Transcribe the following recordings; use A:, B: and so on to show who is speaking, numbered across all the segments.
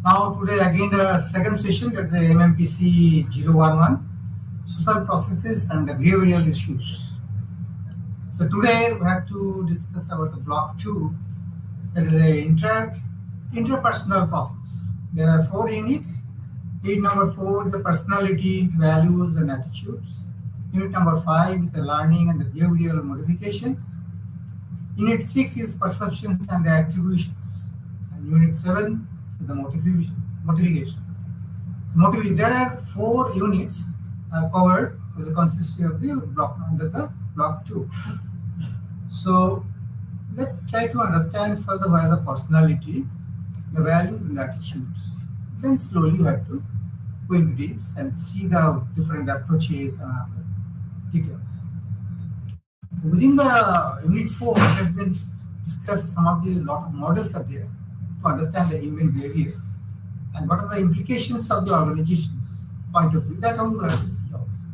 A: Now today again the second session, that's the MMPC 011, social processes and the behavioral issues. So today we have to discuss about the block 2, that is a interpersonal process. There are 4 units. Unit number 4 is the personality, values and attitudes. Unit number 5 is the learning and the behavioral modifications. Unit 6 is perceptions and the attributions. And Unit 7 is the motivation. So motivation. There are 4 units covered as a consistency of the block under the block 2. So let's try to understand first what are the personality, the values and the attitudes. Then slowly you have to go into depths and see the different approaches and other details. So within the unit 4, it has been discussed some of the lot of models are there to understand the human behaviors and what are the implications of the organization's point of view. That also we have to see also.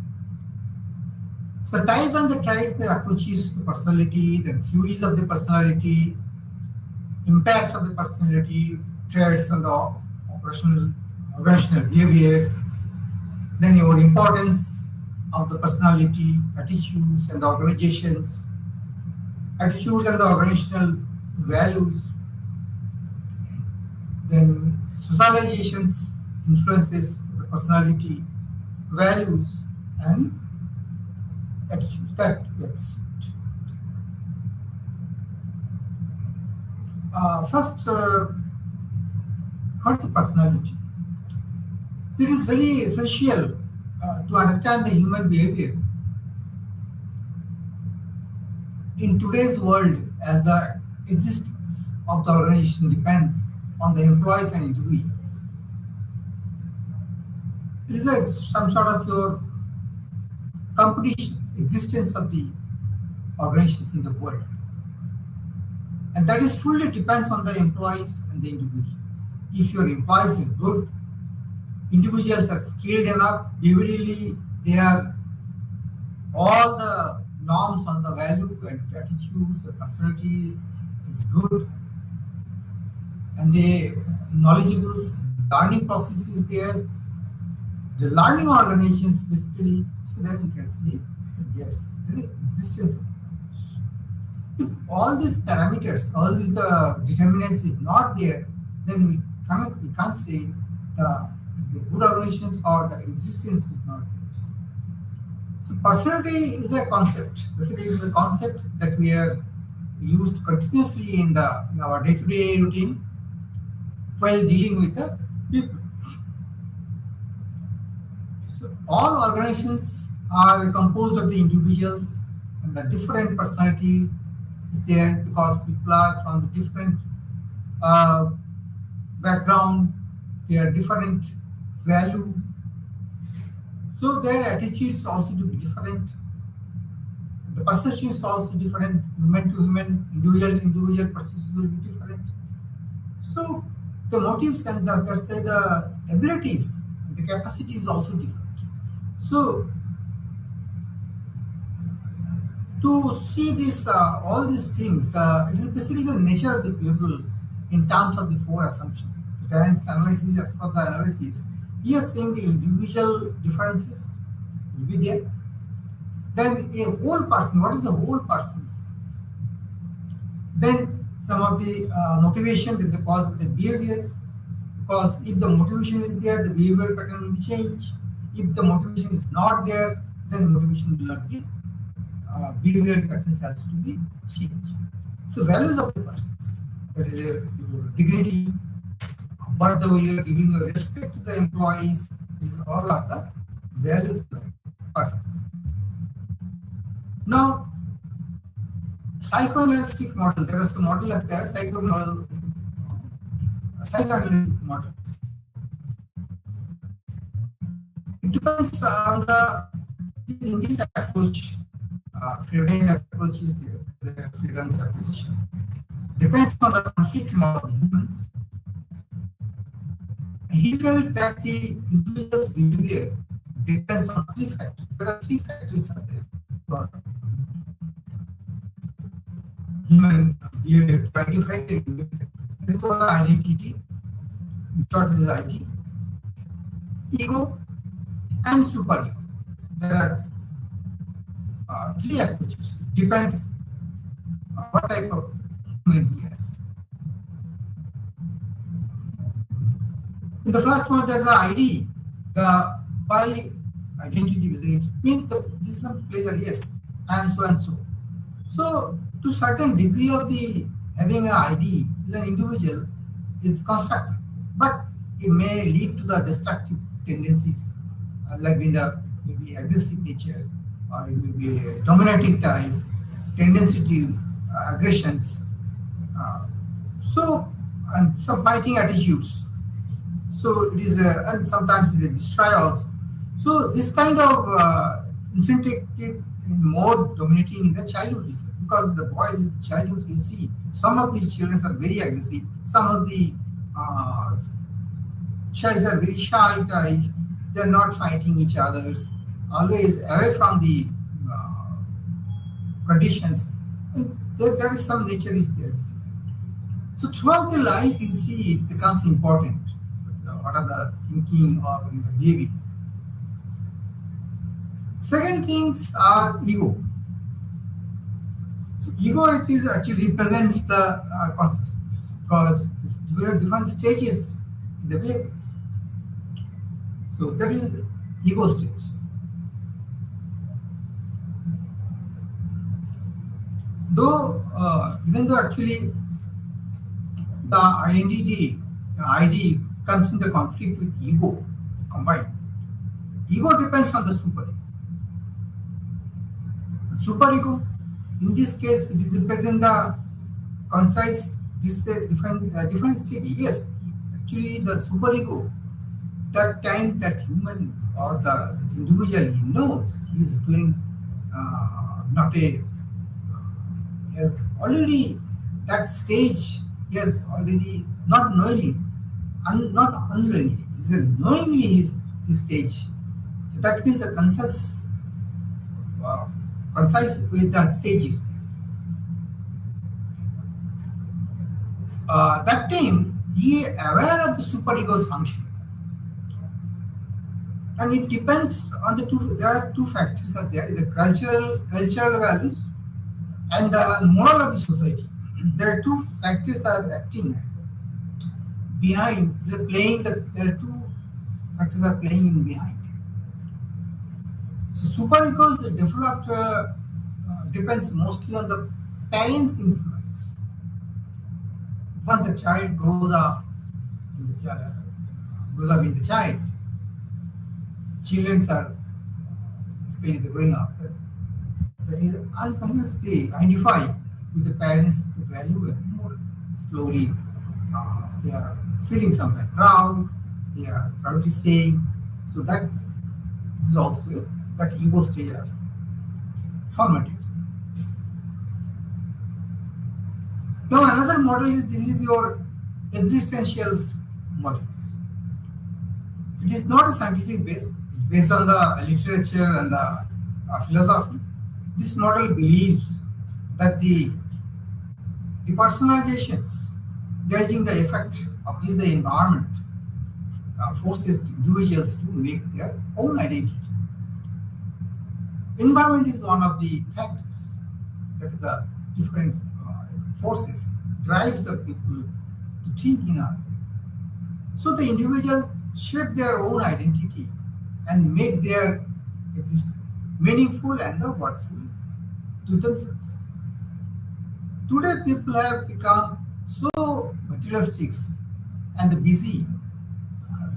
A: So type and the type the approaches to personality, the theories of the personality, impact of the personality, traits and the organizational behaviors, then your importance of the personality, attitudes and the organizations, attitudes and the organizational values, then socializations, influences of the personality, values and attitudes that we have to see. First, what is personality? So it is very essential to understand the human behavior in today's world, as the existence of the organization depends on the employees and individuals. It is some sort of your competition, existence of the organizations in the world. And that is fully depends on the employees and the individuals. If your employees is good, individuals are skilled enough, behaviorally they are all the norms on the value and attitudes, the personality is good, and the knowledgeable learning process is there. The learning organizations basically, so that you can see, yes, this is existence of organization. If all these parameters, all these the determinants is not there, then we can't say the is a good organizations or the existence is not there. So personality is a concept. Basically, it is a concept that we are used continuously in our day-to-day routine while dealing with the people. So all organizations are composed of the individuals, and the different personality is there because people are from the different background, they are different value, so their attitudes also to be different. The perception is also different, human to human, individual to individual perception will be different. So the motives and let's say the abilities, the capacity is also different. So to see this, all these things, it is basically the nature of the people in terms of the 4 assumptions. The Terence analysis, as per the analysis, we are seeing the individual differences will be there. Then a whole person, what is the whole persons? Then some of the motivation is the cause of the behaviors, because if the motivation is there, the behavior pattern will change. If the motivation is not there, then motivation will not be, behavioral patterns has to be changed. So values of the persons, that is your dignity, what the way you are giving your respect to the employees, these all are the values of the persons. Now, psychoanalytic model, there is a model of there, psychoanalytic models. It depends on in this approach, Freudian approach is the Freudian's approach. Depends on the conflict model of humans. He felt that the individual's behavior depends on 3 factors. There are 3 factors out there for human behavior to identify the human factor. This was the identity, short is ID, ego, and superego. There are three approaches. Depends what type of human he has. In the first one, there's an ID. The by identity it means this one plays a yes, and so and so. So, to certain degree of the having an ID is an individual is constructive, but it may lead to the destructive tendencies, like in the maybe aggressive natures, or it may be a dominating type, tendency to aggressions, so and some fighting attitudes. So it is, and sometimes it is destroy also. So this kind of incentive is more dominating in the childhood because the boys in the childhood you see some of these children are very aggressive, some of the children are very shy type. They are not fighting each others, always away from the conditions. And there is some nature is there. So throughout the life, you see it becomes important. What are the thinking or in the behavior? Second things are ego. So ego it is actually represents the consciousness because there are different stages in the behaviors. So that is ego stage. Though even though actually the identity, the ID comes into conflict with ego combined. Ego depends on the superego. Superego, in this case, it is represent the concise different stage. Yes, actually the superego, that time that human or the individual he knows he is doing not a he has already that stage he has already not knowingly not unknowingly is knowingly is this stage. So that means the concise with the stages. That time he is aware of the superego's function, and it depends on the two. There are two factors are there: the cultural values and the moral of the society. There are two factors are acting behind. There are two factors are playing in behind. So superegos developed depends mostly on the parents' influence. Once the child grows up in the child, children are basically the growing up. That is unconsciously identified with the parents' value and more slowly they are feeling something proud, they are proudly saying. So that is also that ego stage are formative. Now another model is this is your existential models. It is not a scientific base, it's based on the literature and the philosophy. This model believes that the personalizations gauging the effect of the environment forces individuals to make their own identity. Environment is one of the factors that is the different forces drives the people to think in art. So the individual shape their own identity and make their existence meaningful and the worthful to themselves. Today people have become so materialistic and busy.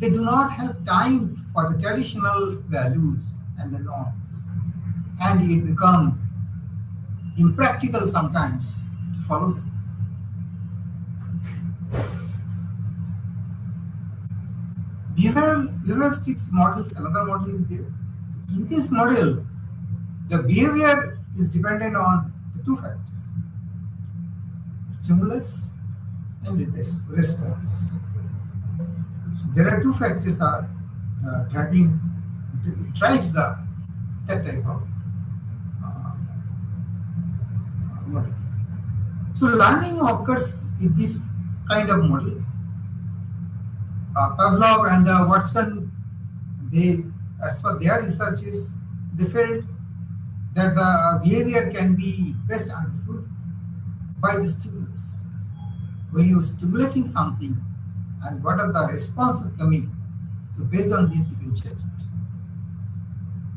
A: They do not have time for the traditional values and the norms, and it becomes impractical sometimes to follow them. Behavioralistics models, another model is there. In this model, the behavior is dependent on the two factors: stimulus and the response. So there are two factors are drives that type of models. So learning occurs in this kind of model Pavlov and Watson, they, as per their researches, they felt that the behavior can be best understood by the stimulus. When you're stimulating something and what are the responses coming, so based on this you can judge it.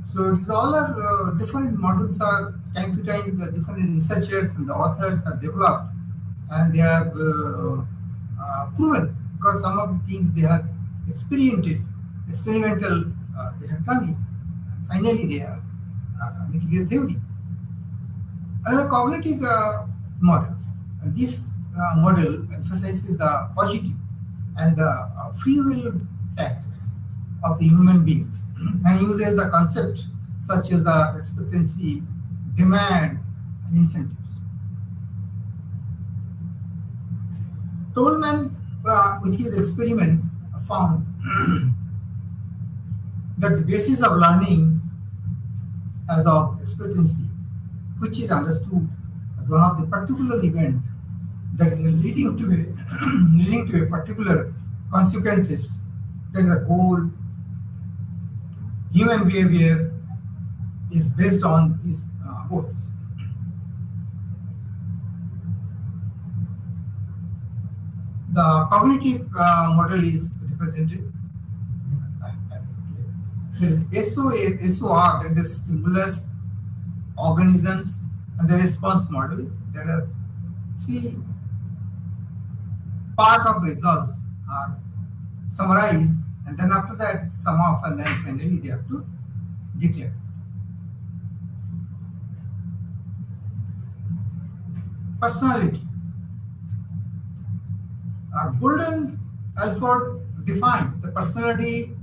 A: So it's all are different models are time to time the different researchers and the authors have developed and they have proven because some of the things they have experimental they have done it and finally they are making a theory. Another cognitive models and this model emphasizes the positive and the free will factors of the human beings and uses the concept such as the expectancy, demand, and incentives. Tolman, with his experiments, found that the basis of learning as of expectancy, which is understood as one of the particular event that is leading to a leading to a particular consequences, that is a goal. Human behavior is based on these goals. The cognitive model is represented as SOR, that is the stimulus, organisms, and the response model. There are three part of results are summarized, and then after that sum off, and then finally they have to declare. Personality. Golden Alford defines the personality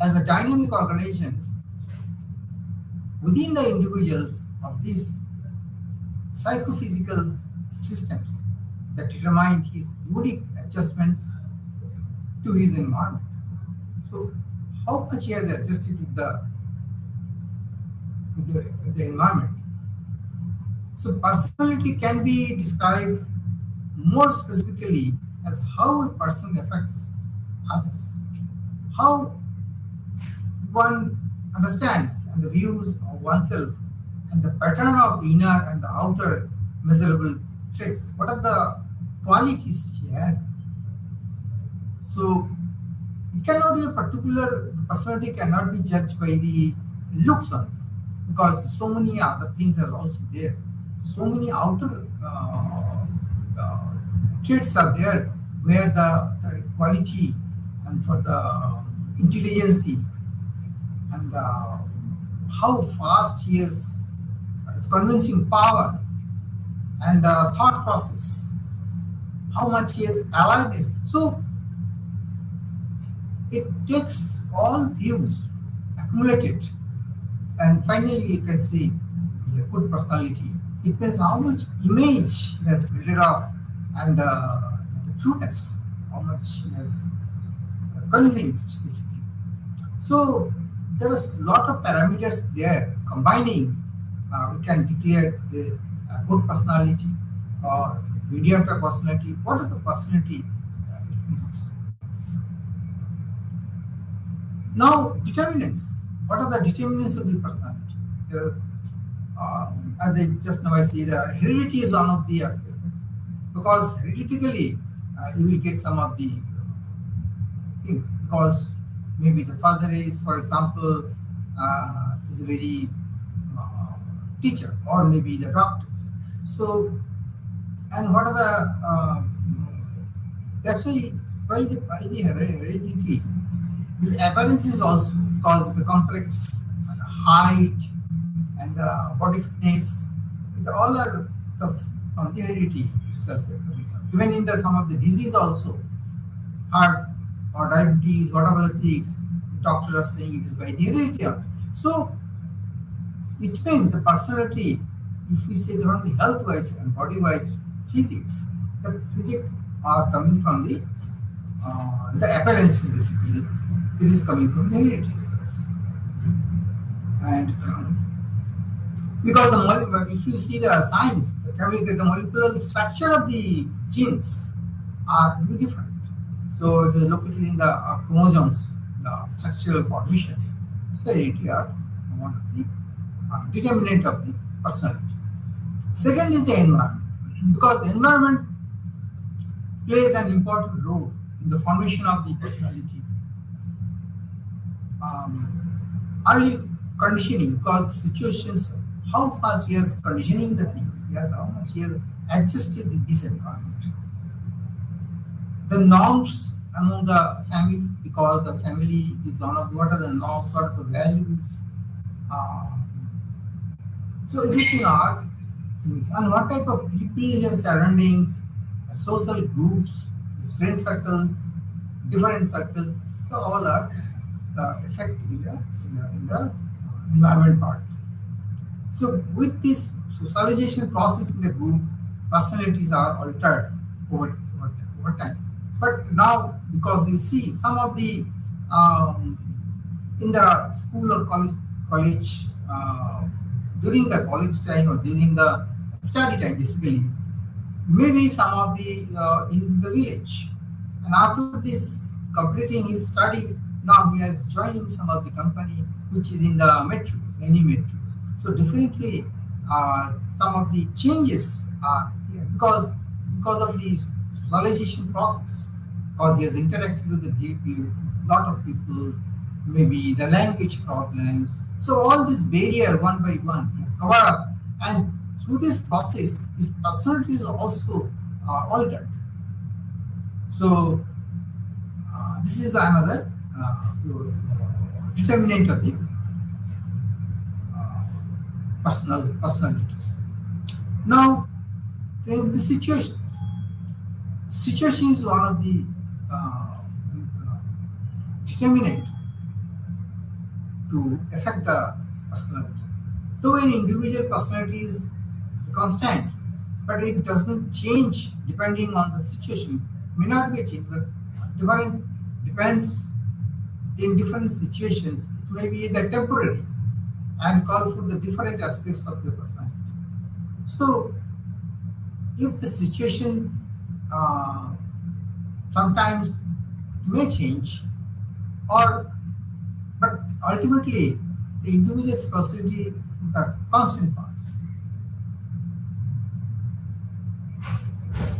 A: as a dynamic organizations within the individuals of these psychophysical systems that determine his unique adjustments to his environment. So, how much he has adjusted with the environment. So, personality can be described more specifically as how a person affects others, how one understands and the views of oneself, and the pattern of inner and the outer measurable traits. What are the qualities he has? So it cannot be a particular the personality cannot be judged by the looks only, because so many other things are also there. So many outer traits are there where the quality and for the intelligence and how fast he is, his convincing power and the thought process, how much he has awareness. So it takes all views accumulated and finally you can say it's a good personality. It means how much image he has built off and the trueness, how much he has convinced basically. So there is a lot of parameters there combining. We can declare the good personality or mediocre personality. What is the personality it means? Now determinants. What are the determinants of the personality? As I just now I say, the heredity is one of the because hereditarily you will get some of the things because maybe the father is, for example, is a very teacher or maybe the doctors. So, and what are the actually by the heredity, this appearance is also because the complex height and body fitness, all are from the heredity itself. Even in the some of the disease also, heart or diabetes, whatever the things, the doctor are saying it is by the heredity. So it means the personality, if we say not only health wise and body wise physics, the physics are coming from the appearances basically. It is coming from the heredity itself. And because if you see the science, the molecular structure of the genes are very different. So it is located in the chromosomes, the structural formations. So heredity are one of the determinant of the personality. Second is the environment, because environment plays an important role in the formation of the personality. Early conditioning, because situations, how fast he has conditioning the things, how much he has adjusted with this environment. The norms among the family, because the family is one of what are the norms, what are the values. So everything are things, and what type of people in their surroundings, social groups, his friend circles, different circles. So all are the effect in the environment part. So with this socialization process in the group, personalities are altered over time. But now, because you see some of the in the school or college during the college time or during the study time, basically, maybe some of the is in the village, and after this completing his study, now he has joined some of the company which is in the metros, any metros. So definitely, some of the changes are here because of the socialization process, because he has interacted with the people, lot of people, maybe the language problems. So all this barrier one by one he has covered up, and through this process, his personality is also altered. So this is another determinant of the personalities. Now, the situations. Situation is one of the determinant to affect the personality. Though an individual personality is constant, but it doesn't change depending on the situation. May not be a change, but different depends in different situations. It may be the temporary and call for the different aspects of the personality. So, if the situation sometimes it may change, or but ultimately the individual's personality is the constant parts.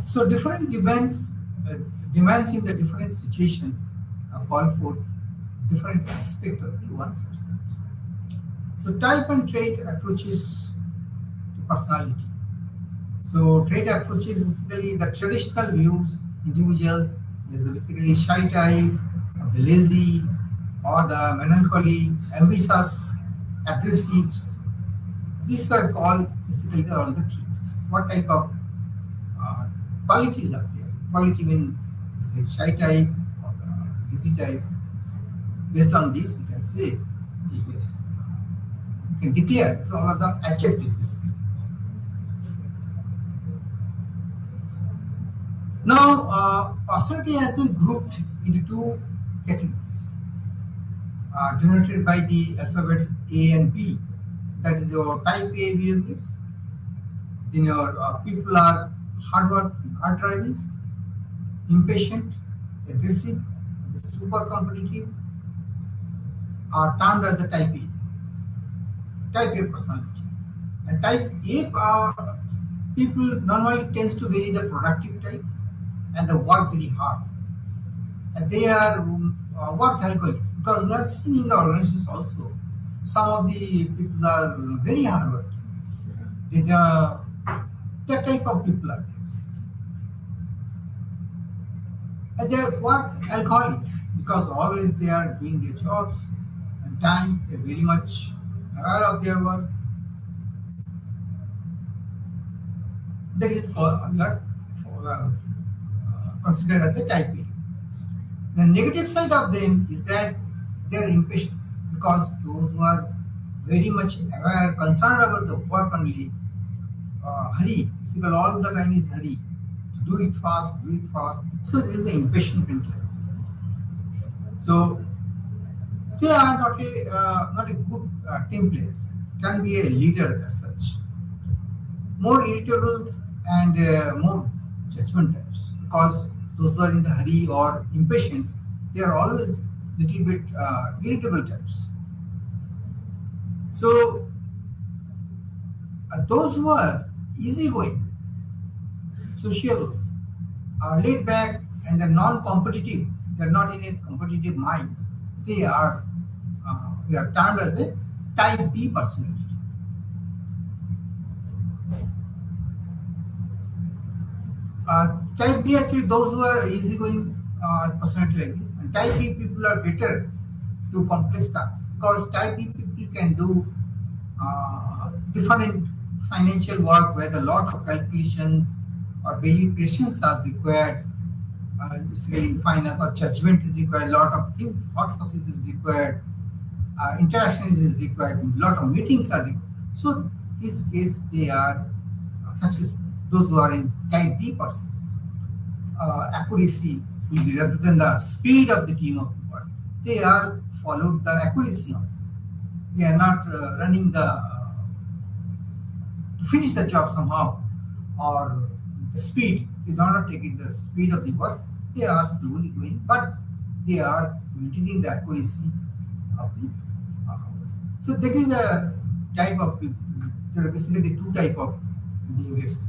A: So different demands in the different situations are called for different aspect of the one's personality. So type and trait approaches to personality. So trait approaches basically the traditional views individuals is basically shy type, or the lazy, or the melancholy, ambitious, aggressive. These are called basically all the traits. What type of qualities are there? Quality means shy type or the lazy type. Based on this, we can say yes. We can declare so all of the adjectives basically. Now, personality has been grouped into two categories, denoted by the alphabets A and B. That is your type A behaviors. Then your people are hard drivers, impatient, aggressive, super competitive, are termed as the type A personality. And type A people normally tends to vary the productive type and they work very hard. And they are workaholic, because we have seen in the organizations also some of the people are very hardworking. That type of people are there. And they are work alcoholics, because always they are doing their jobs and times they are very much aware of their work. That is called considered as a type A. The negative side of them is that they are impatient, because those who are very much aware, concerned about the work only, hurry, physical all the time is hurry, to do it fast. So there is an impatient mentality. So they are not a good team players. Can be a leader as such. More irritable and more judgment types, because those who are in the hurry or impatience, they are always little bit irritable types. So those who are easygoing, sociables, are laid back and they're non-competitive. They're not in a competitive minds. They are we are termed as a type B personality. Type B actually those who are easygoing personality like this, and type B people are better to complex tasks because type B people can do different financial work where a lot of calculations or basic patience are required. Basically, in finance, or judgment is required, a lot of thought process is required, interaction is required, a lot of meetings are required. So, in this case, they are successful. Those who are in type B persons, accuracy will be rather than the speed of the team of the work. They are followed the accuracy on. They are not running to finish the job somehow or the speed. They do not take it the speed of the work. They are slowly going, but they are maintaining the accuracy of the. So that is a type of people. There are basically two type of behaviors.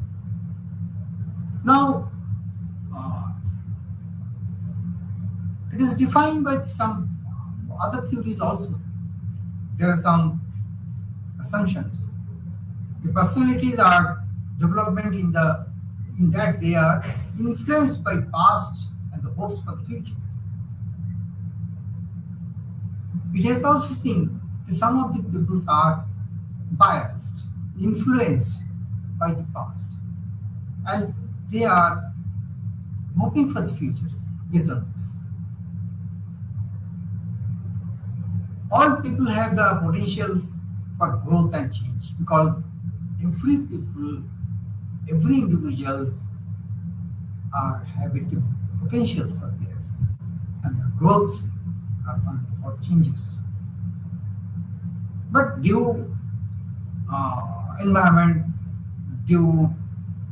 A: Now, it is defined by some other theories also. There are some assumptions. The personalities are development in that they are influenced by past and the hopes for the futures. It has also seen that some of the people are biased, influenced by the past, and they are hoping for the futures based on this. All people have the potentials for growth and change because every people, every individuals have different potentials of theirs, and the growth or changes. But due environment, due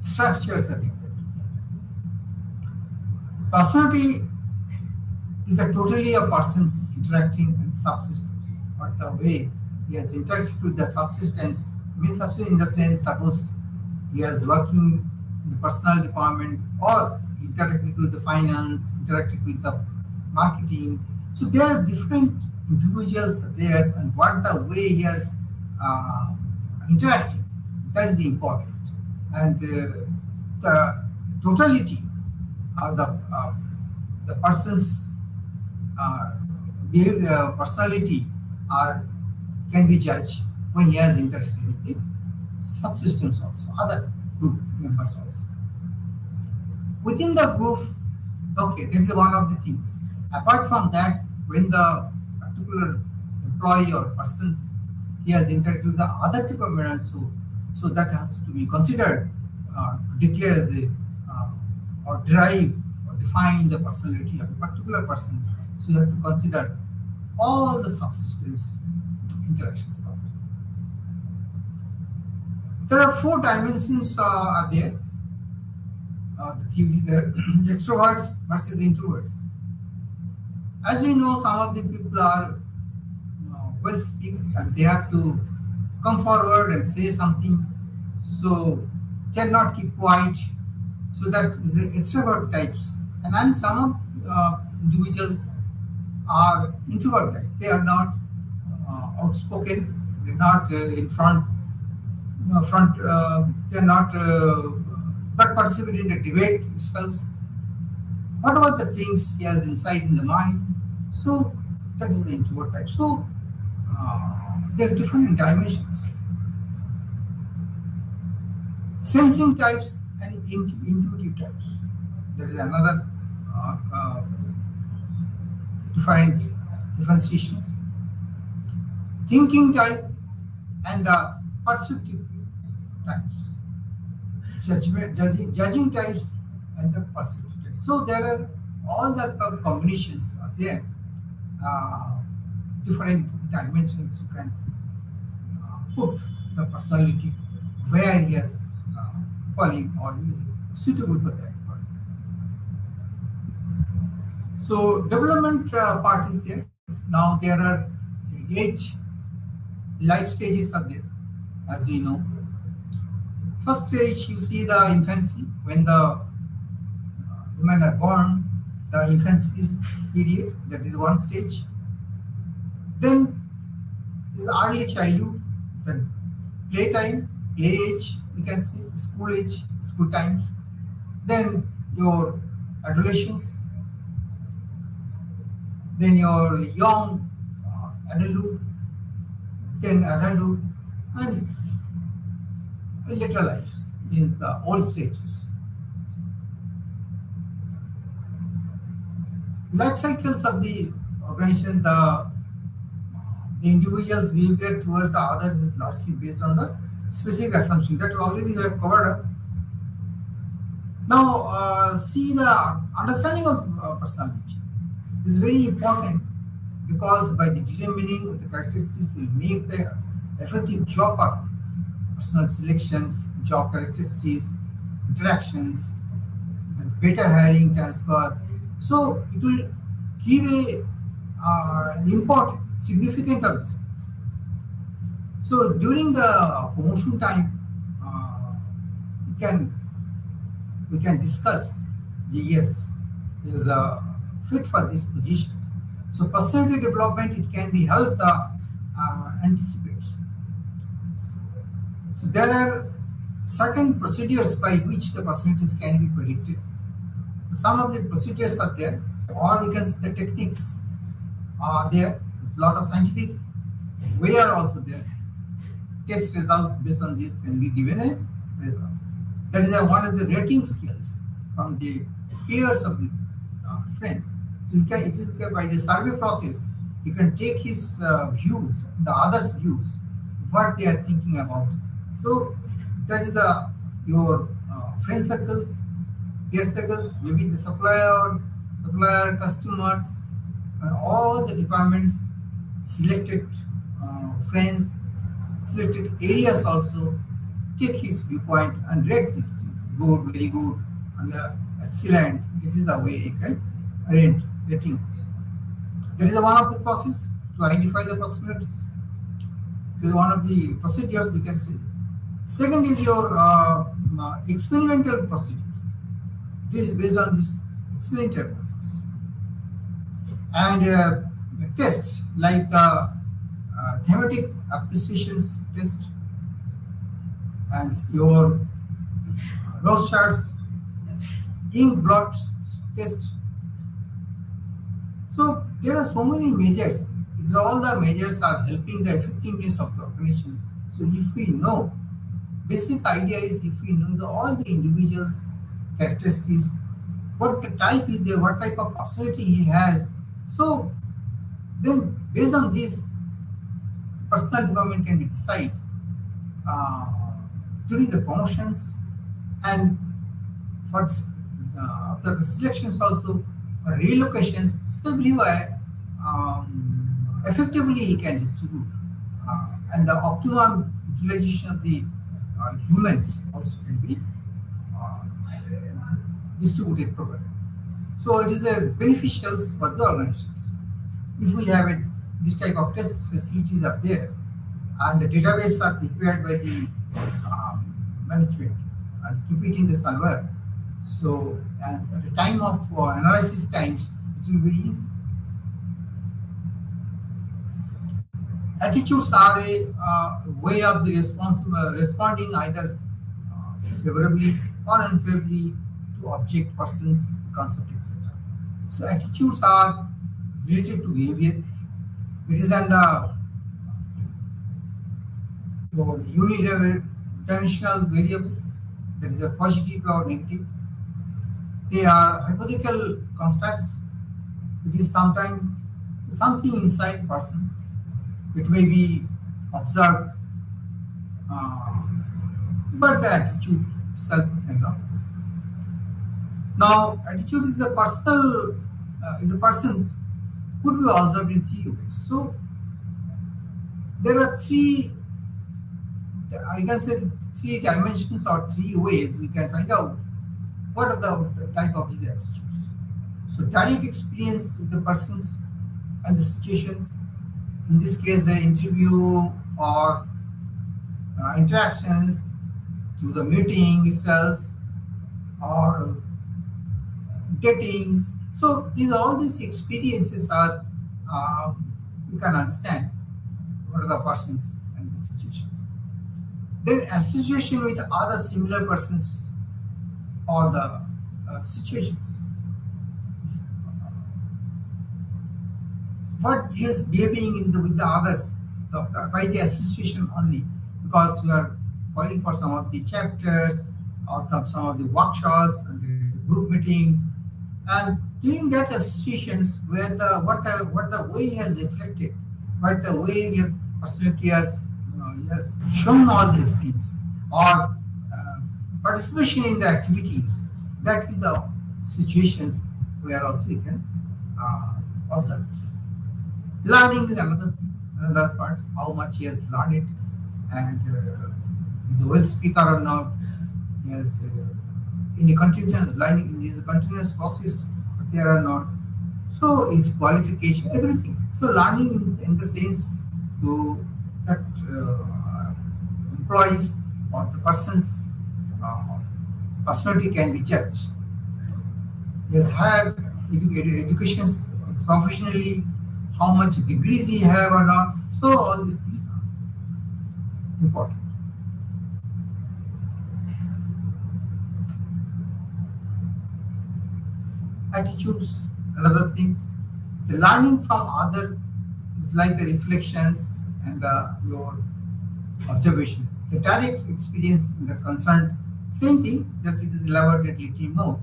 A: structures are different. Personality is a totally a person's interacting with subsystems, but the way he has interacted with the subsystems means subsystem in the sense, suppose he is working in the personal department or interacting with the finance, interacting with the marketing. So there are different individuals there, and what the way he has interacting, that is important. And the totality of the person's behavior, personality can be judged when he has interacted with the subsystems also, other group members also. Within the group, okay, that is one of the things. Apart from that, when the particular employee or person he has interacted with the other department also, so that has to be considered to declare as a or derive or define the personality of a particular person. So you have to consider all the subsystems interactions about it. There are 4 dimensions are there. The theory is there. Extroverts versus introverts. As we know, some of the people are well speak and they have to come forward and say something, so they cannot keep quiet. So that is the extrovert types, and some of individuals are introvert type. They are not outspoken. They're not in front. They're not but participate in the debate itself. What about the things he has inside in the mind? So that is the introvert type. So there are different dimensions. Sensing types and intuitive types. There is another differentiations. Thinking type and the perspective types. Judging types and the perspective types. So there are all the combinations are there. Different dimensions you can put the personality where he is falling or is suitable for that person. So development part is there. Now there are eight life stages are there, as we know. First stage you see the infancy when the women are born, the infancy period, that is one stage. Then is early childhood, then playtime, play age, we can say school age, school times. Then your adolescence, then your young adulthood, then adulthood, and later life means the old stages. Life cycles of the organization, the individual's behavior towards the others is largely based on the specific assumption that already we have covered up. Now, see the understanding of personality is very important because by the determining the characteristics will make the effective job performance, personal selections, job characteristics, interactions, the better hiring transfer. So it will give a important, significant of these things. So during the promotion time, we can we can discuss yes is fit for these positions. So personality development it can be helped anticipates. So there are certain procedures by which the personalities can be predicted. Some of the procedures are there, or you can see the techniques are there. A lot of scientific way are also there. Test results based on this can be given a result. That is one of the rating scales from the peers of the friends. So you can, it is by the survey process, you can take his views, the others' views, what they are thinking about it. So that is the your friend circles, peer circles, maybe the supplier, customers, all the departments, selected friends, selected areas also take his viewpoint and rate these things. Good, very good, and excellent. This is the way you can rate rating it. That is one of the process to identify the personalities. This is one of the procedures we can say. Second is your experimental procedures. This is based on this experimental process. And tests like the thematic appreciations test and your rose charts, ink blot test. So there are so many measures. It's all the measures are helping the effectiveness of the organizations. So if we know, basic idea is if we know all the individuals' characteristics, what the type is there, what type of personality he has. So then based on this, personal development can be decided during the promotions and for the selections also relocations. So effectively he can distribute and the optimum utilization of the humans also can be distributed properly. So it is a beneficial for the organizations. If we have this type of test facilities are there and the database are prepared by the management and keep it in the server. So and at the time of analysis times, it will be easy. Attitudes are a way of the responding either favorably or unfavorably to object, persons, concept, etc. So attitudes are related to behavior. It is then the unidimensional variables, that is a positive or negative. They are hypothetical constructs. It is sometimes something inside persons. It may be observed, but the attitude itself cannot. Now, attitude is the personal, is a person's could be observed in three ways. So, there are three, I can say three dimensions or three ways we can find out what are the type of these attitudes. So So direct experience with the persons and the situations, in this case the interview or interactions to the meeting itself or datings. So these all these experiences are you can understand what are the persons and the situation. Then association with other similar persons or the situations. What he is behaving in with the others by the association only, because we are calling for some of the chapters or some of the workshops and the group meetings, and during that associations where what the way he has reflected, what the way his personality he has shown all these things, or participation in the activities, that is the situations where also you can observe. Learning is another part, how much he has learned it, and is a well speaker or not. Yes, in a continuous learning, in this continuous process, there are not. So his qualification, everything. So learning in the sense to that employees or the person's personality can be judged. He has had education professionally, how much degrees he have or not. So all these things are important. Attitudes, another things. The learning from other is like the reflections and your observations. The direct experience in the concerned, same thing, just it is elaborated a little more.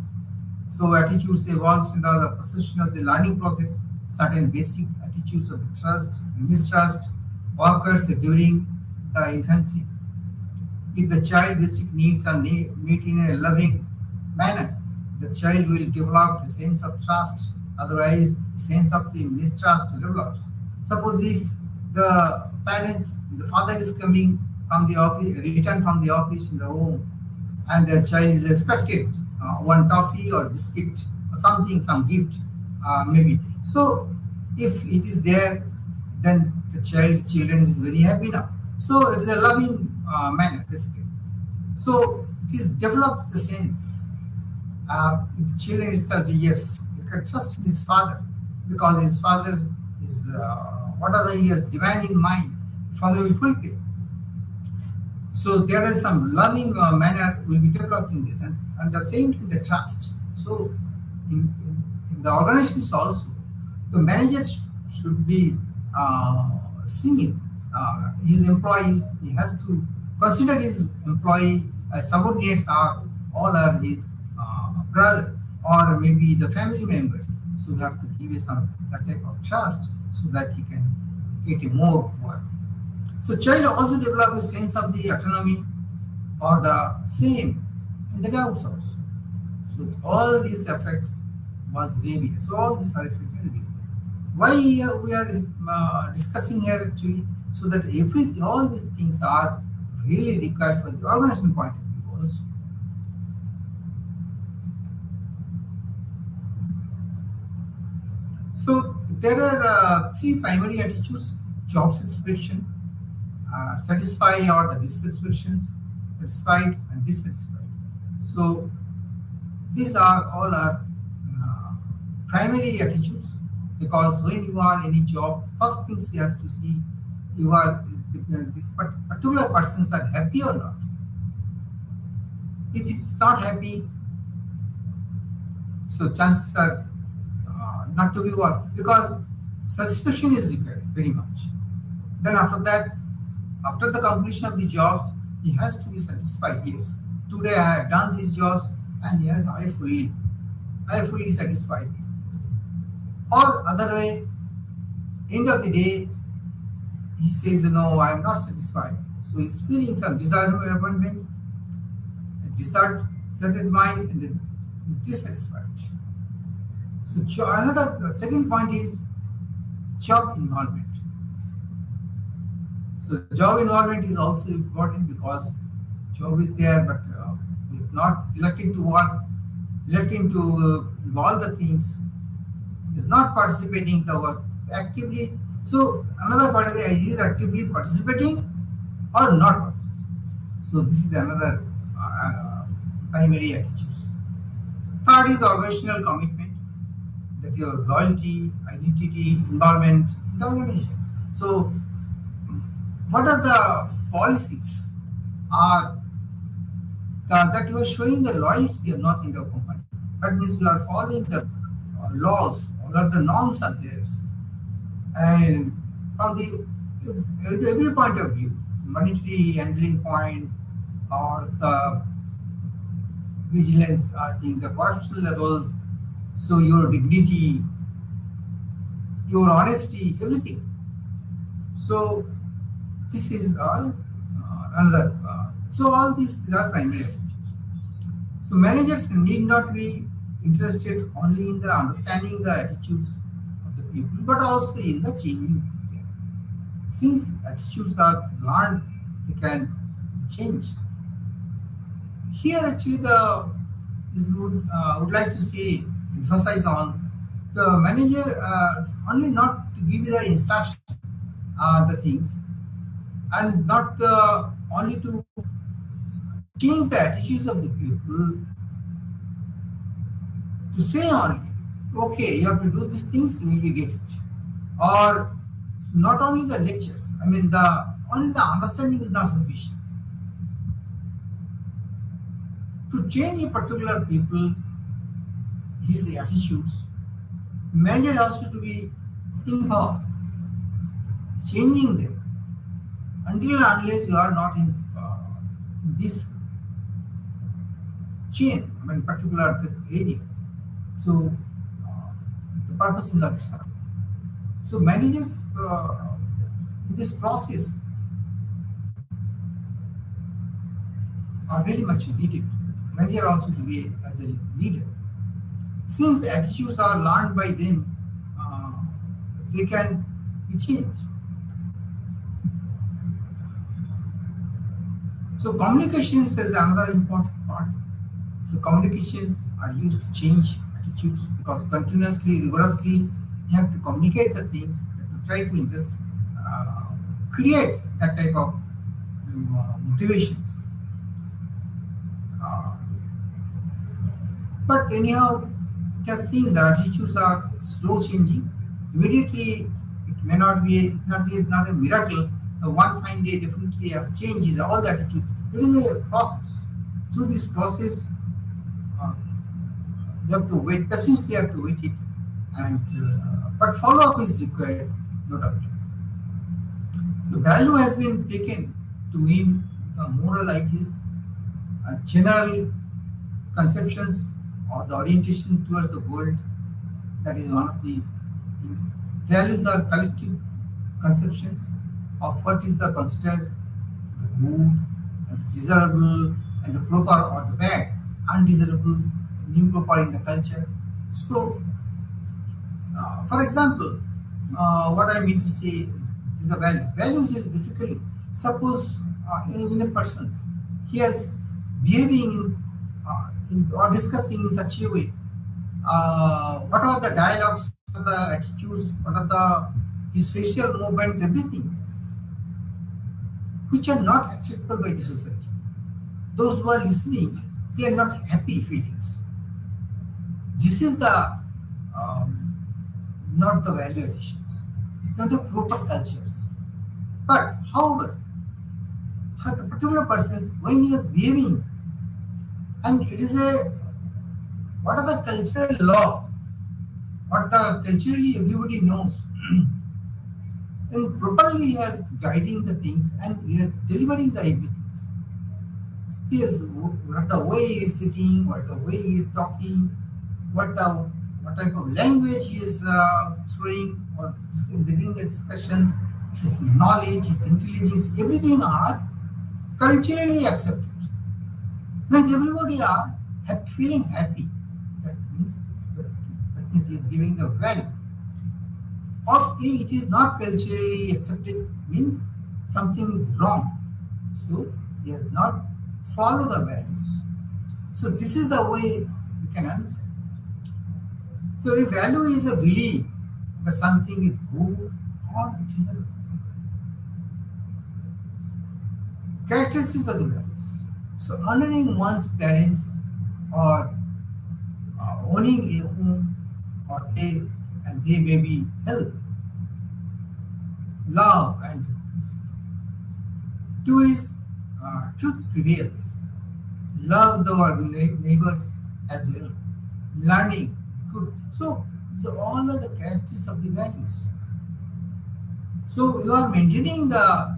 A: So attitudes evolves in the perception of the learning process. Certain basic attitudes of trust, mistrust occurs during the infancy. If the child basic needs are met in a loving manner, the child will develop the sense of trust. Otherwise, the sense of the mistrust develops. Suppose if the parents, the father is coming from the office, return from the office in the home, and the child is expected one toffee or biscuit or something, some gift, maybe. So if it is there, then the children is very happy now. So it is a loving manner, basically. So it is developed the sense with the children itself. Yes, you can trust his father because his father is whatever he has demand in mind, father will fulfill. So there is some loving manner will be developed in this, and the same thing the trust. So in the organizations also, the managers should be seeing his employees. He has to consider his employee subordinates all are his brother or maybe the family members. So we have to give you some that type of trust so that he can get a more work. So child also develop a sense of the autonomy or the same in the doubts also. So all these effects was behavior. So all these are reflected in behavior. Why we are discussing here actually, so that all these things are really required for the organization point of view also. So there are three primary attitudes: job satisfaction, satisfy or the dissatisfactions, satisfied and dissatisfied. So these are all primary attitudes, because when you are in a job, first things he has to see you are this particular persons are happy or not. If it's not happy, so chances are not to be worked, because satisfaction is required very much. Then after that, after the completion of the jobs, he has to be satisfied. Yes, today I have done these jobs and yes, I fully satisfied these things. Or other way, end of the day, he says, no, I am not satisfied. So he's feeling some disappointment, disheartened mind, and then he's dissatisfied. So another second point is job involvement. So job involvement is also important, because job is there, but he's not electing to work, electing to involve the things. is not participating in the work. Actively, so another part is he is actively participating or not participating. So this is another primary attitudes. Third is organizational commitment, that your loyalty, identity, involvement in the organizations. So what are the policies are that you are showing the loyalty or not in the company? That means you are following the laws or the norms are there. And from every point of view, monetary handling point or the vigilance, I think the corruption levels, so your dignity, your honesty, everything. So this is all another. So all these are primary attitudes. So managers need not be interested only in the understanding the attitudes of the people, but also in the changing them. Since attitudes are learned, they can change. Here actually the is would like to say emphasize on the manager only not to give you the instruction the things and not only to change the attitudes of the people, to say only okay you have to do these things you will get it, or not only the lectures, I mean the only the understanding is not sufficient. To change a particular people, his attitudes, manager has to be involved, changing them until and unless you are not in this chain, I mean particular areas. So the purpose will not be served. So managers in this process are very much needed. Manager also to be as a leader. Since the attitudes are learned by them, they can be changed. So communications is another important part. So communications are used to change attitudes because continuously, rigorously, you have to communicate the things, you have to try to invest, create that type of motivations. But anyhow, it has seen the attitudes are slow changing. Immediately, it may not be, it's not a miracle. One fine day definitely has changes all the attitudes. It is a process. Through this process, you have to wait, patiently you have to wait it, and but follow-up is required, no doubt. The value has been taken to mean the moral ideas, general conceptions or the orientation towards the world. That is one of the things. Values are collective conceptions of what is the considered the good and the desirable and the proper or the bad, undesirables and improper in the culture. So, for example, what I mean to say is the value. Values is basically suppose in a person's he is behaving in or discussing in such a way. What are the dialogues, what are the attitudes, what are the his facial movements, everything, which are not acceptable by the society. Those who are listening, they are not happy feelings. This is the not the value additions. It's not the proper cultures. But however, for the particular persons, when he is behaving, and it is a what are the cultural law, what the culturally everybody knows, and properly he is guiding the things and he is delivering the everything. He is what the way he is sitting, what the way he is talking, what type of language he is throwing or during the discussions, his knowledge, his intelligence, everything are culturally accepted. Means everybody are feeling happy. That means he is giving the value. Or it is not culturally accepted means something is wrong. So he has not follow the values. So this is the way you can understand. So a value is a belief that something is good or it is not. Characteristics of the values. So honoring one's parents or owning a home or they may be health, love and goodness. Two is truth prevails. Love our neighbors as well. Learning is good. So all are the characteristics of the values. So you are maintaining the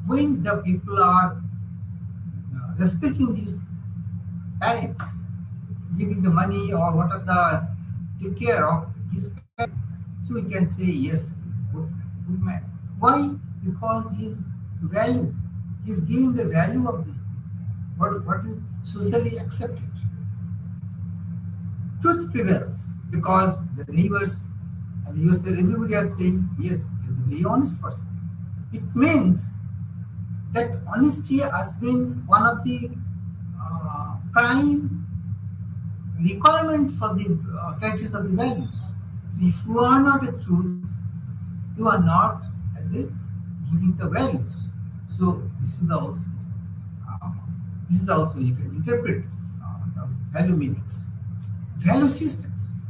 A: when the people are respecting these parents, giving the money or what are the take care of his parents. So we can say yes, he's good man. Why? Because he's value. He's giving the value of these things. What is socially accepted. Truth prevails because the neighbors and yourself, everybody are saying yes, he's a very honest person. It means that honesty has been one of the prime requirement for the characteristics of the values. So if you are not a truth, you are not as a giving the values. So uh, this is also you can interpret the value meanings. Value systems.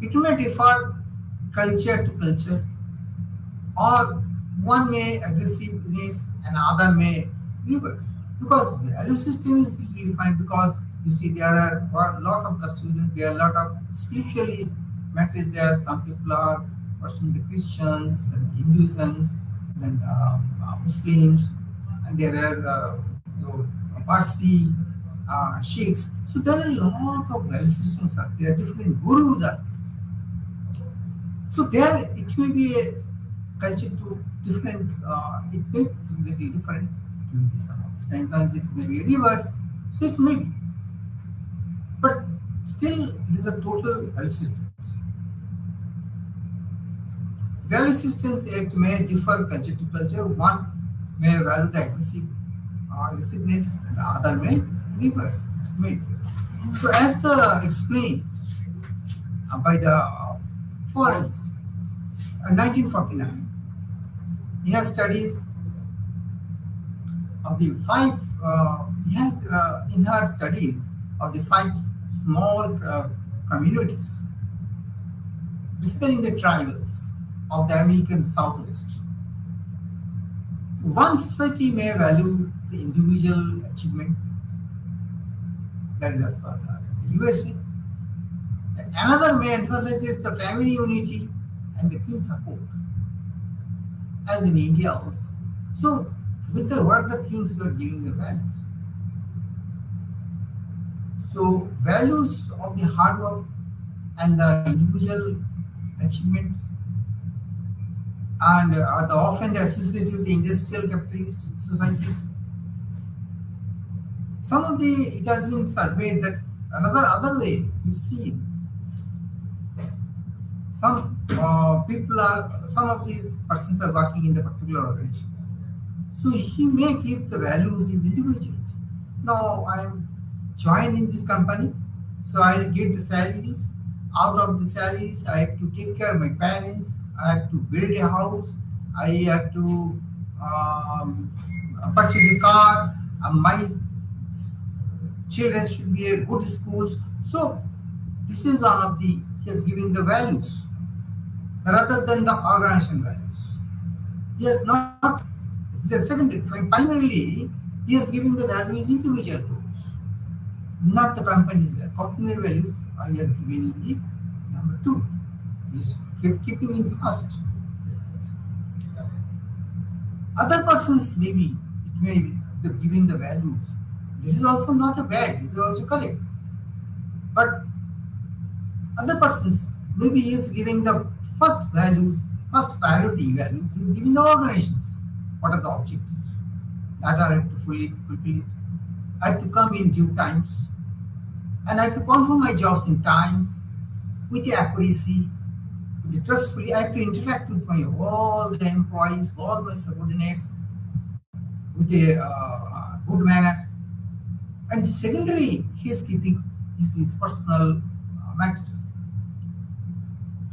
A: It may differ culture to culture, or one may aggressiveness and other may reverse. Because value system is usually defined because you see there are a lot of customs and there are a lot of spiritually matters there. Some people are worshiping the Christians, then Hinduism, then Muslims, and there are Parsi, Sheikhs. So there are a lot of value systems are there, different gurus are there. So there it may be a culture to different, it may be little different, it may be sometimes it may be reverse, so it may be. But still it is a total value systems. Value systems it may differ culture to culture. One may value the aggressiveness and the other may reverse. It may. So as the explained by the Florence, 1949, he has studies of the five. He has in her studies of the five small communities, basically in the tribals of the American Southwest. One society may value the individual achievement, that is as per the USA. And another may emphasize the family unity and the kin support, as in India also. So, with the what the things you are giving the values. So, values of the hard work and the individual achievements and are the often associated with the industrial capitalist societies. Some of the it has been surveyed that other way you see some some of the persons are working in the particular organizations. So he may give the values is individuals. Now I am joined in this company, so I will get the salaries. Out of the salaries, I have to take care of my parents. I have to build a house. I have to purchase a car. My children should be a good schools. So this is one of the he is giving the values rather than the organization values. He has not. It's a secondary. Primarily, he is giving the values individual goals, not the company's value. Company values he has given in the number two. He is keeping in first these things. Other persons maybe it may be the giving the values. This is also not a bad. This is also correct. But other persons maybe he is giving the first values, first priority values. He is giving the organizations. What are the objectives that are to fully fulfill? I have to come in due times, and I have to perform my jobs in times with the accuracy, with the trustfully. I have to interact with my all the employees, all my subordinates with a good manner. And secondary, he is keeping his personal matters.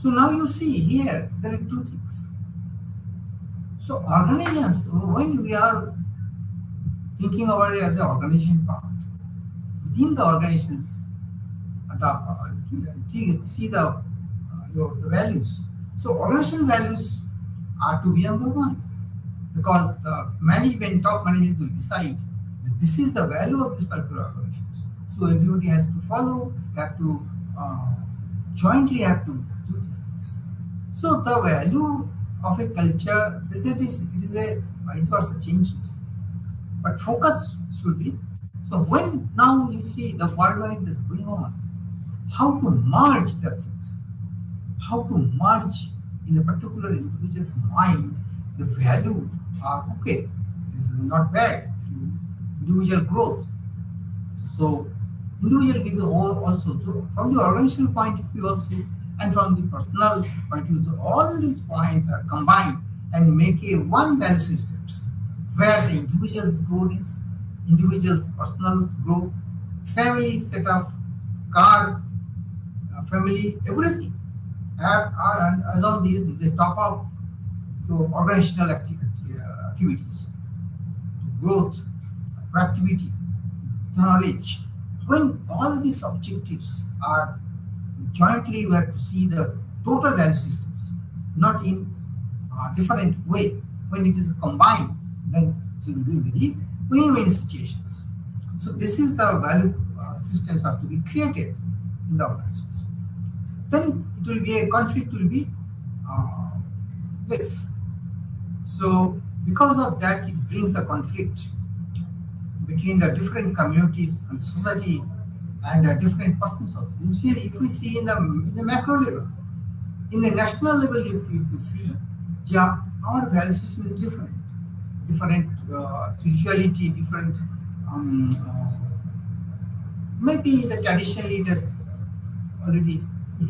A: So now you see here there are two things. So organizations, when we are thinking about it as an organization part, within the organizations, see the values. So organization values are to be number one, because the management, top management will decide that this is the value of this particular organization. So everybody has to follow, have to jointly have to do these things. So the value of a culture, it is a vice versa changes, but focus should be. So when now you see the worldwide is going on, how to merge the things, how to merge in a particular individual's mind the value are okay, this is not bad to individual growth. So individual is also, so from the organizational point of view also, and from the personal point of view, so all these points are combined and make a one value systems where the individual's growth is, individual's personal growth, family setup, car, family, everything. And as on these, they top up your organizational activities, growth, productivity, knowledge. When all these objectives are jointly, you have to see the total value systems, not in a different way. When it is combined, then it will be very win-win situations. So this is the value systems have to be created in the organizations. Then it will be a conflict will be less. So because of that, it brings the conflict between the different communities and society and different persons also. If we see in the macro level, in the national level, you see, yeah, our value system is different spirituality, different. Maybe the traditionally it has already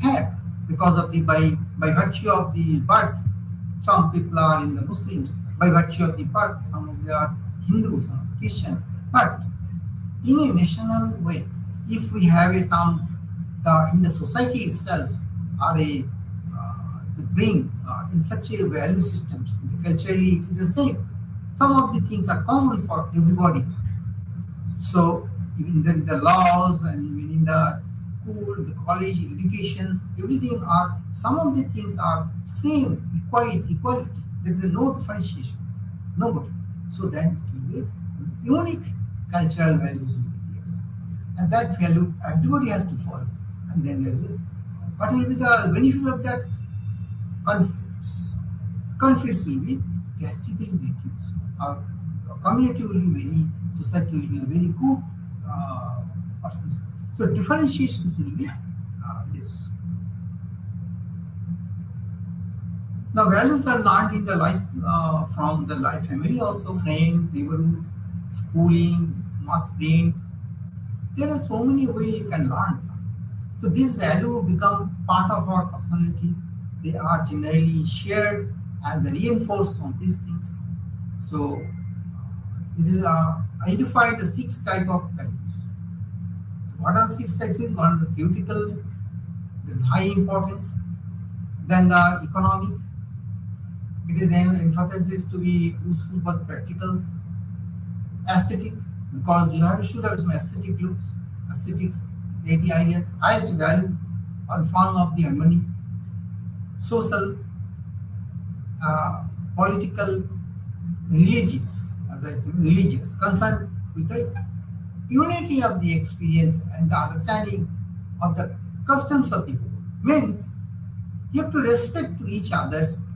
A: had because of the by virtue of the birth. Some people are in the Muslims by virtue of the birth. Some of them are Hindus, some are Christians. But in a national way, if we have in the society itself are bring in such a value systems, culturally it is the same. Some of the things are common for everybody. So even the laws and even in the school, the college, educations, everything are, some of the things are same, equality. There is no differentiations, nobody. So then it will be unique cultural values will be there. And that value everybody has to follow. And then there will, what will be the benefit of that? Conflicts. Conflicts will be drastically reduced. Our community will be very, society will be a very good person. So differentiations will be less. Now values are learned in the life from the life family also, friend, neighborhood, schooling, mass print. There are so many ways you can learn something. So these values become part of our personalities. They are generally shared and they reinforce on these things. So it is identified the 6 types of values. What are the 6 types? Is one of the theoretical, there is high importance. Then the economic, it is then emphasis to be useful for the practicals. Aesthetic, because you should have some aesthetic looks, aesthetics, ideas, highest value or form of the harmony. Social, political, religious, as I think, religious, concerned with the unity of the experience and the understanding of the customs of the whole. Means you have to respect to each others.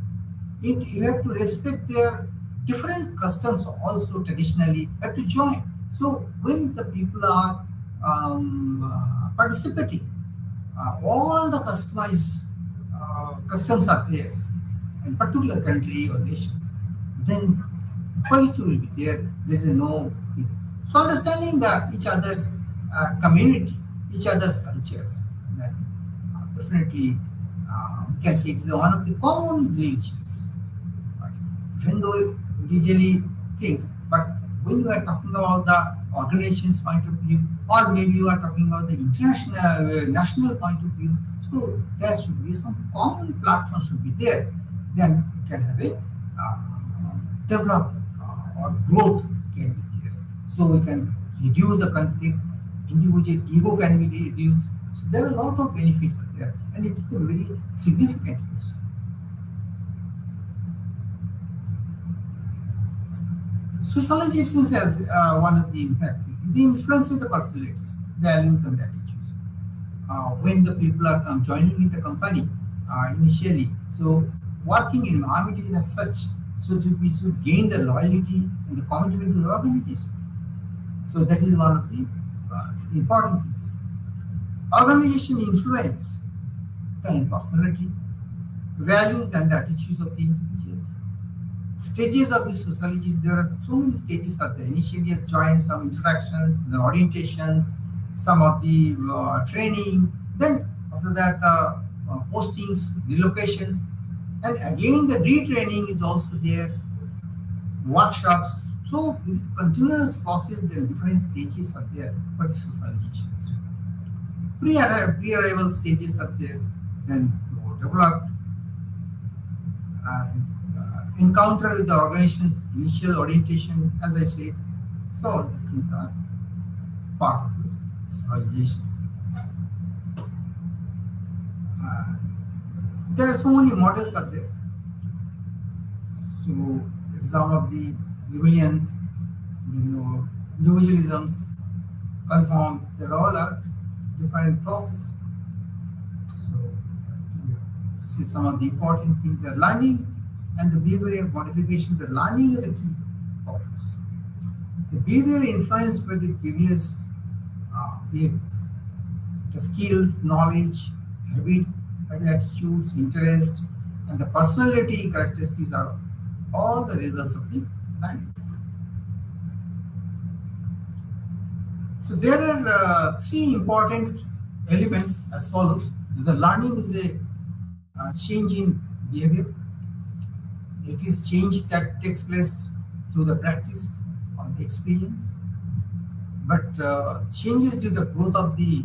A: You have to respect their different customs also traditionally have to join. So when the people are participating, all the customized customs are theirs in particular country or nations, then equality will be there. There is no. So understanding each other's community, each other's cultures, then definitely we can say it is one of the common religions. Even though individually things, but when you are talking about the organization's point of view, or maybe you are talking about the international, national point of view, so there should be some common platform should be there. Then it can have a develop or growth can be there. So we can reduce the conflicts, individual ego can be reduced. So there are a lot of benefits there, and it is a very significant also. Socialization as one of the impacts is the influence of the personalities, values, and attitudes. When the people are joining in the company initially, so working environment is as such, so we should gain the loyalty and the commitment to the organizations. So that is one of the important things. Organization influence the personality, values, and the attitudes of the individuals. Stages of the socialization, there are so many stages of the initially as join, some interactions, the orientations, some of the training, then after that postings, relocations, and again the retraining is also there, workshops. So this continuous process, there are different stages are there for the socializations. Pre-arrival stages are there, then developed, encounter with the organization's initial orientation, as I said. So all these things are part of the socializations. There are so many models out there. So some of the rebellions, individualisms, conform, they all are different process. So see some of the important things, the learning and the behavioral modification. The learning is a key process. The behavior influenced by the previous behaviors. The skills, knowledge, habit, attitudes, interest, and the personality characteristics are all the results of the learning. So there are three important elements as follows. The learning is a change in behavior. It is change that takes place through the practice or the experience, but changes to the growth of the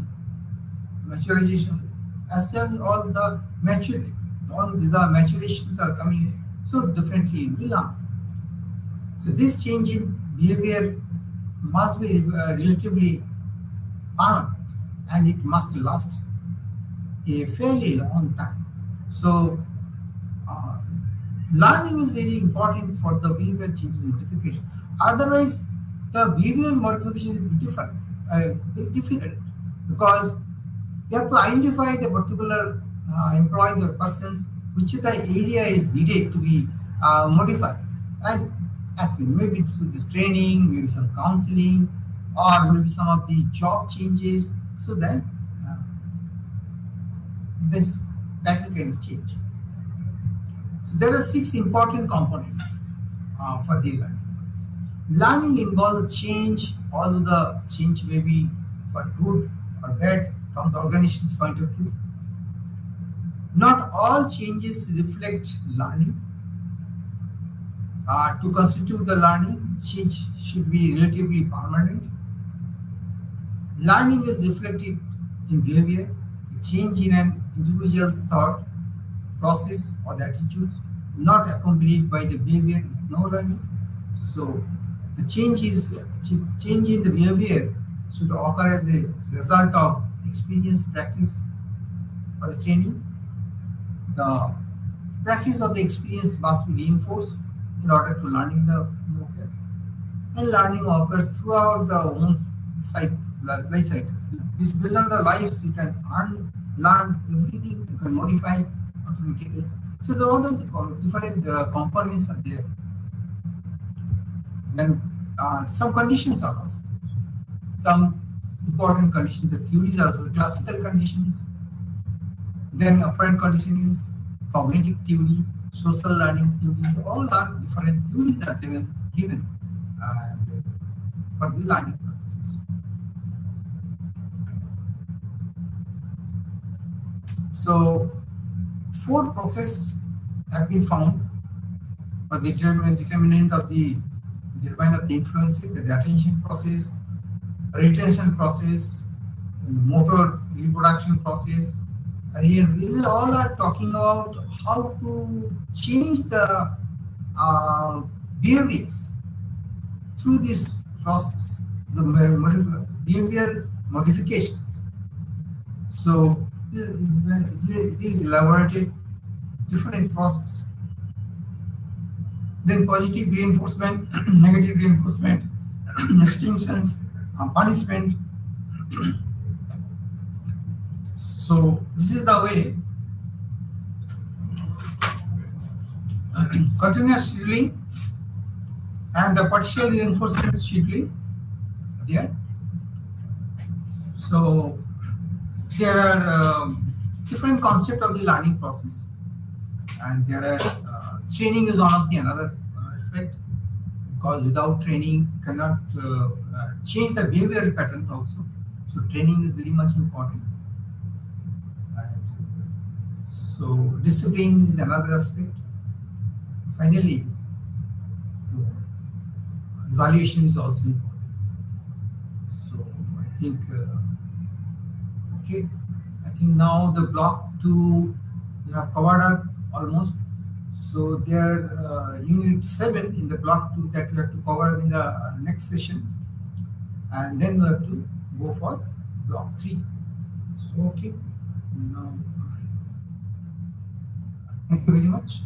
A: maturation, as well all the maturity, all the maturations are coming, so differently in the learn. So this change in behavior must be relatively permanent, and it must last a fairly long time. So learning is very important for the behavior changes and modification. Otherwise, the behavior modification is different, very difficult, because you have to identify the particular employees or persons which the area is needed to be modified, and maybe through this training, maybe some counseling, or maybe some of the job changes, so that this pattern can change. So there are 6 important components for the learning process. Learning involves change, although the change may be for good or bad from the organization's point of view. Not all changes reflect learning. To constitute the learning, change should be relatively permanent. Learning is reflected in behavior. A change in an individual's thought, process, or the attitudes not accompanied by the behavior is no learning. So the change in the behavior should occur as a result of experience, practice, or the training. The practice of the experience must be reinforced in order to learning the new way. And learning occurs throughout the own life cycles. Based on the lives, you can learn everything, you can modify automatically. So the all those different components are there. Then some conditions are also there. Some important conditions, the theories are also classical conditions, then apparent conditionings, cognitive theory, social learning theories, all are different theories that they were given for the learning purposes. So 4 processes have been found for the determinant of the determine the influences, the attention process, retention process, motor reproduction process. And here, these all are talking about how to change the behaviors through this process, the behavioral modifications. So it is elaborated different process. Then positive reinforcement, negative reinforcement, extinctions, punishment. So this is the way continuous scheduling and the partial reinforcement scheduling there. So there are different concepts of the learning process, and there are training is one of the another aspect, because without training you cannot change the behavioral pattern also. So training is very much important. And so discipline is another aspect. Finally, evaluation is also important. So I think okay. I think now the block 2 we have covered up almost. So there unit 7 in the block 2 that we have to cover in the next sessions, and then we have to go for block 3. So okay. Now, thank you very much.